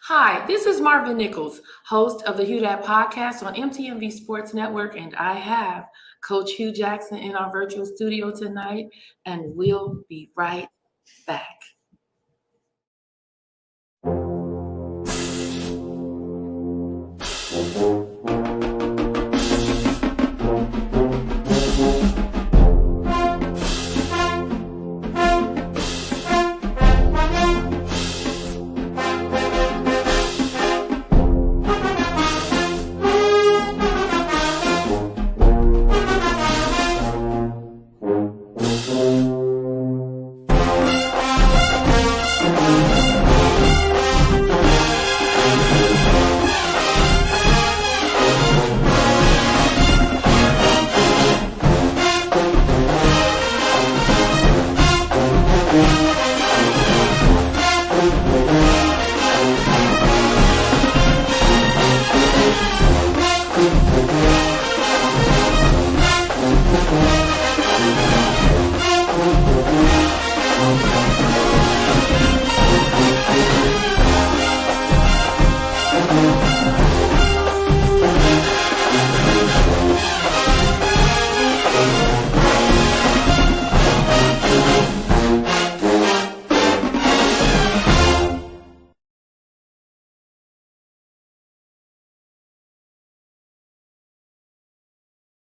Hi, this is Marva Nichols, host of the HueDat Podcast on MTMV Sports Network, and I have Coach Hugh Jackson in our virtual studio tonight, and we'll be right back.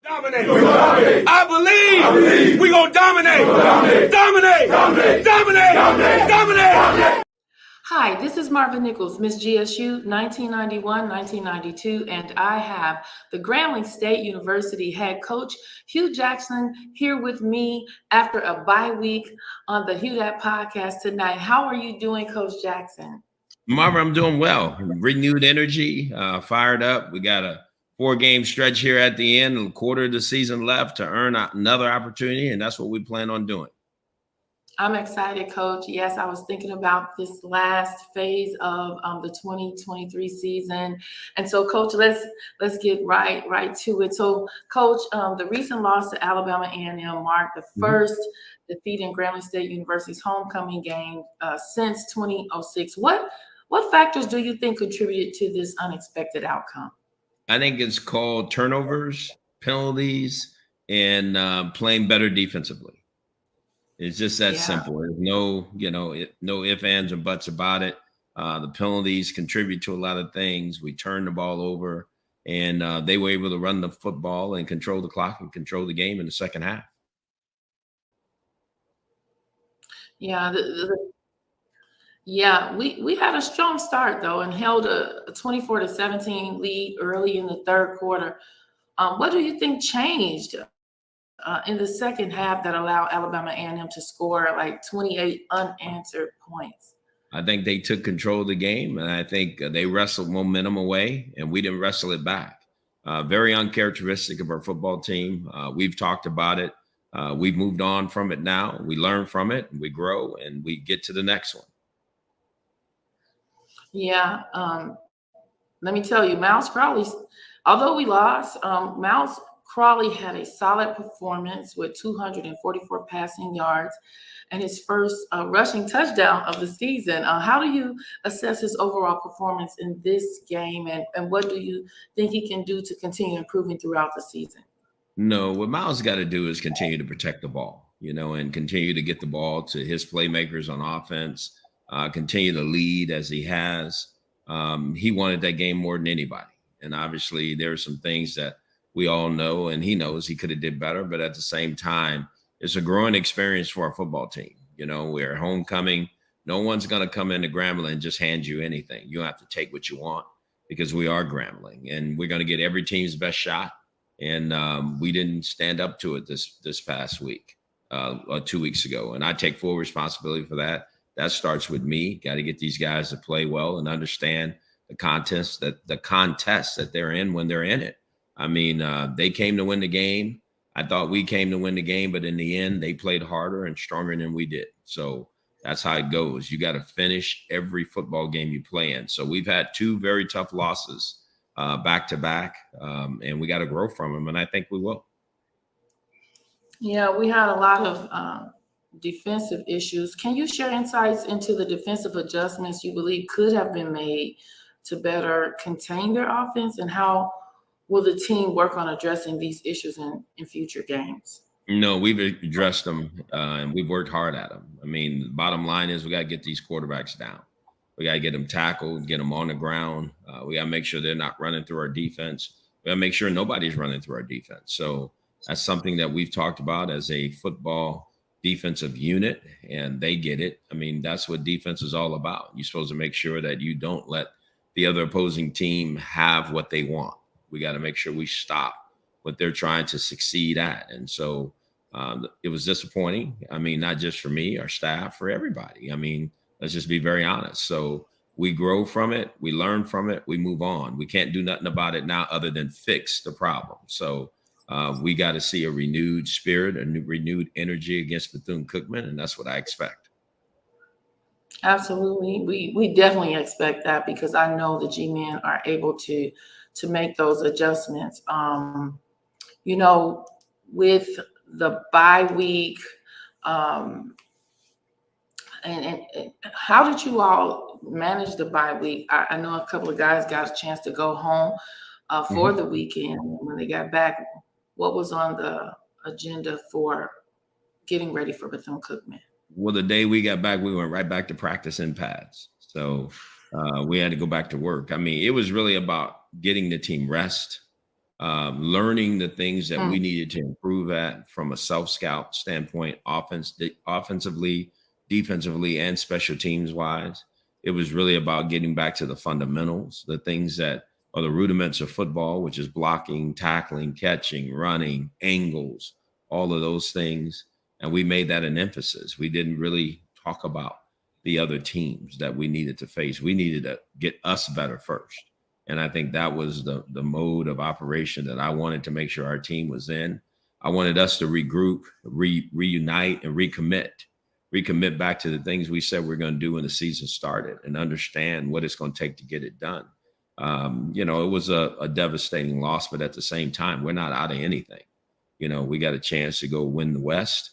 Dominate. I believe we gonna dominate. Dominate. Hi, this is Marva Nichols, Miss GSU 1991-1992, and I have the Grambling State University head coach Hugh Jackson here with me after a bye week on the HueDat Podcast tonight. How are you doing, Coach Jackson? Marva, I'm doing well. Renewed energy, fired up. We got a 4-game stretch here at the end, a quarter of the season left to earn another opportunity, and that's what we plan on doing. I'm excited, Coach. Yes, I was thinking about this last phase of the 2023 season, and so, Coach, let's get right to it. So, Coach, the recent loss to Alabama A&M marked the first defeat in Grambling State University's homecoming game since 2006. What factors do you think contributed to this unexpected outcome? I think it's called turnovers, penalties, and playing better defensively. It's just that simple. There's no ifs, ands, and buts about it. The penalties contribute to a lot of things. We turned the ball over, and they were able to run the football and control the clock and control the game in the second half. Yeah, we had a strong start, though, and held a 24-17 lead early in the third quarter. What do you think changed in the second half that allowed Alabama A&M to score like 28 unanswered points? I think they took control of the game, and I think they wrestled momentum away, and we didn't wrestle it back. Very uncharacteristic of our football team. We've talked about it. We've moved on from it now. We learn from it, and we grow, and we get to the next one. Yeah, let me tell you, Miles Crowley, although we lost, Miles Crowley had a solid performance with 244 passing yards and his first rushing touchdown of the season. How do you assess his overall performance in this game, and what do you think he can do to continue improving throughout the season? No, what Miles got to do is continue to protect the ball, and continue to get the ball to his playmakers on offense. Continue to lead as he has. He wanted that game more than anybody. And obviously there are some things that we all know, and he knows he could have did better. But at the same time, it's a growing experience for our football team. We're homecoming. No one's going to come into Grambling and just hand you anything. You have to take what you want because we are Grambling, and we're going to get every team's best shot. And we didn't stand up to it this past week, 2 weeks ago. And I take full responsibility for that. That starts with me. Got to get these guys to play well and understand the contest that they're in when they're in it. I mean, they came to win the game. I thought we came to win the game, but in the end, they played harder and stronger than we did. So that's how it goes. You got to finish every football game you play in. So we've had 2 very tough losses back to back, and we got to grow from them, and I think we will. Yeah, we had a lot of defensive issues. Can you share insights into the defensive adjustments you believe could have been made to better contain their offense, and how will the team work on addressing these issues in future games? No, we've addressed them and we've worked hard at them. I mean, the bottom line is we got to get these quarterbacks down. We got to get them tackled, get them on the ground. We got to make sure they're not running through our defense. We got to make sure nobody's running through our defense. So that's something that we've talked about as a football defensive unit, and they get it. I mean, that's what defense is all about. You're supposed to make sure that you don't let the other opposing team have what they want. We got to make sure we stop what they're trying to succeed at. And so it was disappointing. I mean, not just for me, our staff, for everybody. I mean, let's just be very honest. So we grow from it. We learn from it. We move on. We can't do nothing about it now other than fix the problem. So we got to see a renewed spirit, a renewed energy against Bethune Cookman, and that's what I expect. Absolutely. We definitely expect that, because I know the G-men are able to make those adjustments. You know, with the bye week, and how did you all manage the bye week? I know a couple of guys got a chance to go home for the weekend. When they got back, what was on the agenda for getting ready for Bethune Cookman? Well, the day we got back, we went right back to practice in pads. So we had to go back to work. I mean, it was really about getting the team rest, learning the things that we needed to improve at from a self-scout standpoint, offensively, defensively, and special teams wise. It was really about getting back to the fundamentals, the things that are the rudiments of football, which is blocking, tackling, catching, running, angles, all of those things. And we made that an emphasis. We didn't really talk about the other teams that we needed to face. We needed to get us better first. And I think that was the mode of operation that I wanted to make sure our team was in. I wanted us to regroup, reunite, and recommit back to the things we said we're going to do when the season started, and understand what it's going to take to get it done. You know, it was a devastating loss, but at the same time, we're not out of anything. You know, we got a chance to go win the West.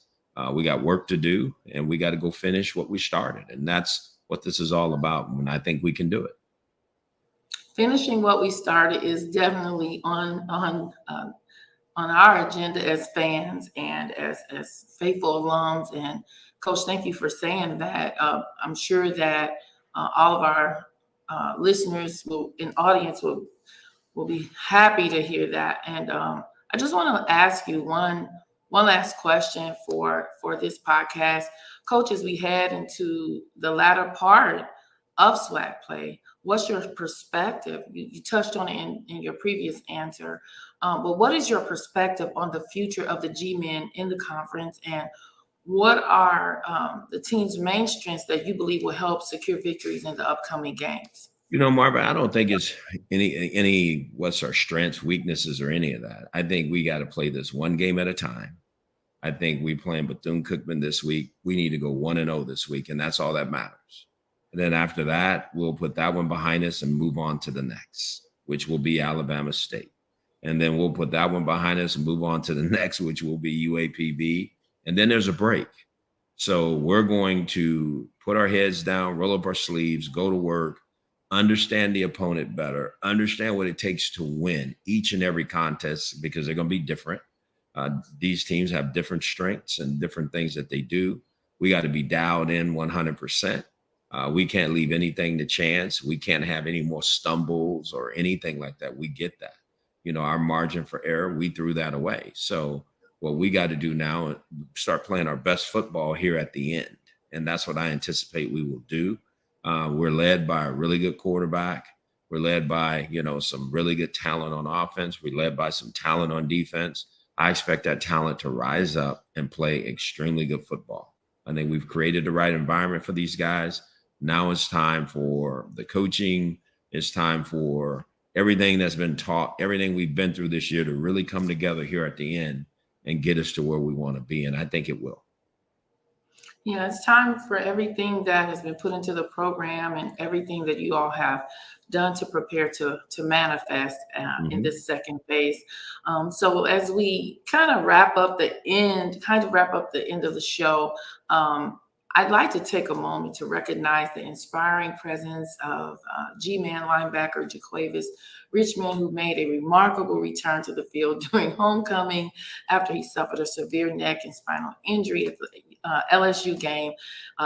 We got work to do, and we got to go finish what we started. And that's what this is all about. And I think we can do it. Finishing what we started is definitely on our agenda as fans and as faithful alums. And Coach, thank you for saying that. I'm sure that all of our listeners and audience will be happy to hear that. And I just want to ask you one last question for this podcast. Coach, as we head into the latter part of SWAC play, what's your perspective? You touched on it in your previous answer, but what is your perspective on the future of the G-men in the conference, and what are the team's main strengths that you believe will help secure victories in the upcoming games? You know, Marva, I don't think it's any what's our strengths, weaknesses, or any of that. I think we got to play this one game at a time. I think we playing Bethune Cookman this week. We need to go 1-0 this week, and that's all that matters. And then after that, we'll put that one behind us and move on to the next, which will be Alabama State. And then we'll put that one behind us and move on to the next, which will be UAPB. And then there's a break. So we're going to put our heads down, roll up our sleeves, go to work, understand the opponent better, understand what it takes to win each and every contest, because they're going to be different. These teams have different strengths and different things that they do. We got to be dialed in 100%. We can't leave anything to chance. We can't have any more stumbles or anything like that. We get that. You know, our margin for error, we threw that away. So what we got to do now is start playing our best football here at the end. And that's what I anticipate we will do. We're led by a really good quarterback. We're led by, you know, some really good talent on offense. We're led by some talent on defense. I expect that talent to rise up and play extremely good football. I think we've created the right environment for these guys. Now it's time for the coaching. It's time for everything that's been taught, everything we've been through this year to really come together here at the end and get us to where we want to be. And I think it will. Yeah, it's time for everything that has been put into the program and everything that you all have done to prepare to manifest in this second phase. So as we kind of wrap up the end of the show, I'd like to take a moment to recognize the inspiring presence of G-Man linebacker Jaquavis Richmond, who made a remarkable return to the field during homecoming after he suffered a severe neck and spinal injury at the LSU game.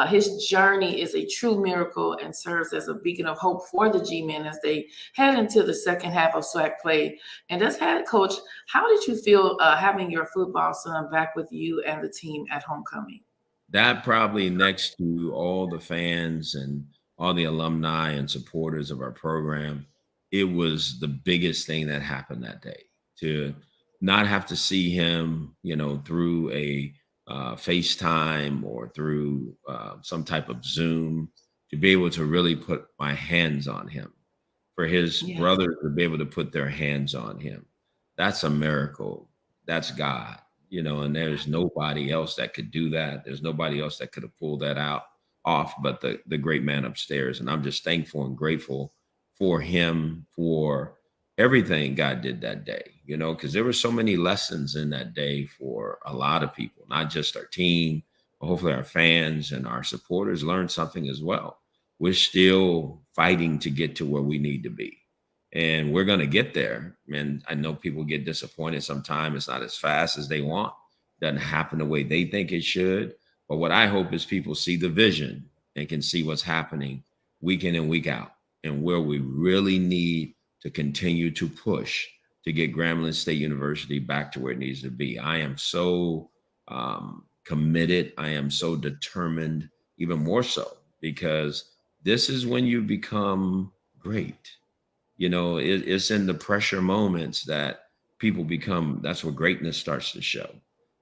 His journey is a true miracle and serves as a beacon of hope for the G-Men as they head into the second half of SWAC play. And as head coach, how did you feel having your football son back with you and the team at homecoming? That probably, next to all the fans and all the alumni and supporters of our program, it was the biggest thing that happened that day. To not have to see him, through a FaceTime or through some type of Zoom, to be able to really put my hands on him, for his brothers to be able to put their hands on him. That's a miracle. That's God. And there's nobody else that could do that. There's nobody else that could have pulled that off but the great man upstairs. And I'm just thankful and grateful for him, for everything God did that day, because there were so many lessons in that day for a lot of people, not just our team, but hopefully our fans and our supporters learned something as well. We're still fighting to get to where we need to be. And we're going to get there. And I know people get disappointed sometimes. It's not as fast as they want. It doesn't happen the way they think it should. But what I hope is people see the vision and can see what's happening week in and week out, and where we really need to continue to push to get Grambling State University back to where it needs to be. I am so committed. I am so determined, even more so, because this is when you become great. It's in the pressure moments that people become, that's where greatness starts to show.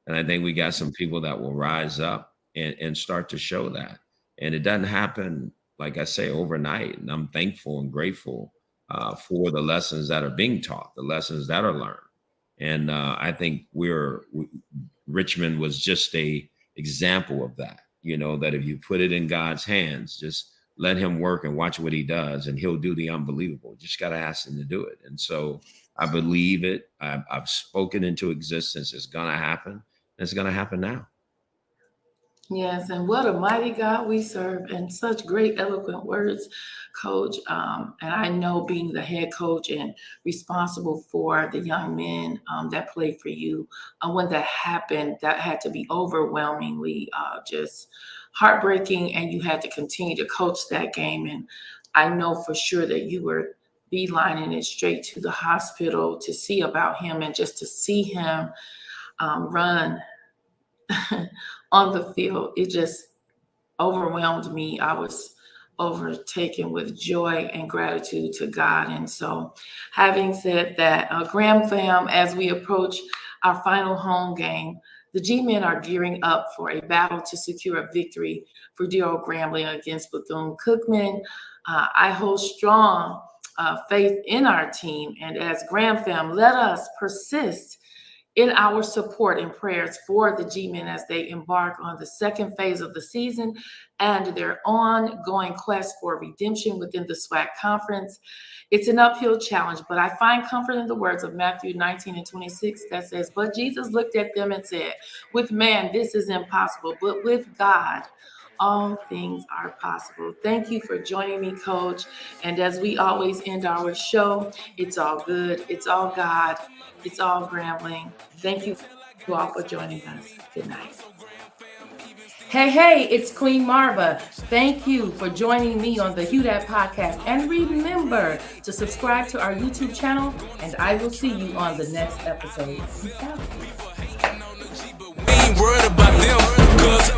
And I think we got some people that will rise up and start to show that. And it doesn't happen, like I say, overnight. And I'm thankful and grateful for the lessons that are being taught, the lessons that are learned. And I think Richmond was just a example of that, that if you put it in God's hands, just let him work and watch what he does, and he'll do the unbelievable. Just got to ask him to do it. And so I believe it. I've spoken into existence. It's going to happen. It's going to happen now. Yes, and what a mighty God we serve, and such great, eloquent words, Coach. And I know, being the head coach and responsible for the young men that played for you, when that happened, that had to be overwhelmingly just heartbreaking, and you had to continue to coach that game. And I know for sure that you were beelining it straight to the hospital to see about him, and just to see him run on the field, it just overwhelmed me. I was overtaken with joy and gratitude to God. And so, having said that, Gram fam, as we approach our final home game, the G-Men are gearing up for a battle to secure a victory for dear old Grambling against Bethune Cookman. I hold strong faith in our team. And as Gram fam, let us persist in our support and prayers for the G-Men as they embark on the second phase of the season and their ongoing quest for redemption within the SWAC conference. It's an uphill challenge, but I find comfort in the words of Matthew 19:26 that says, "But Jesus looked at them and said, with man, this is impossible, but with God, all things are possible." Thank you for joining me, Coach. And as we always end our show, it's all good. It's all God. It's all Grambling. Thank you all for joining us. Good night. Hey, it's Queen Marva. Thank you for joining me on the HueDat Podcast. And remember to subscribe to our YouTube channel, and I will see you on the next episode. Peace out.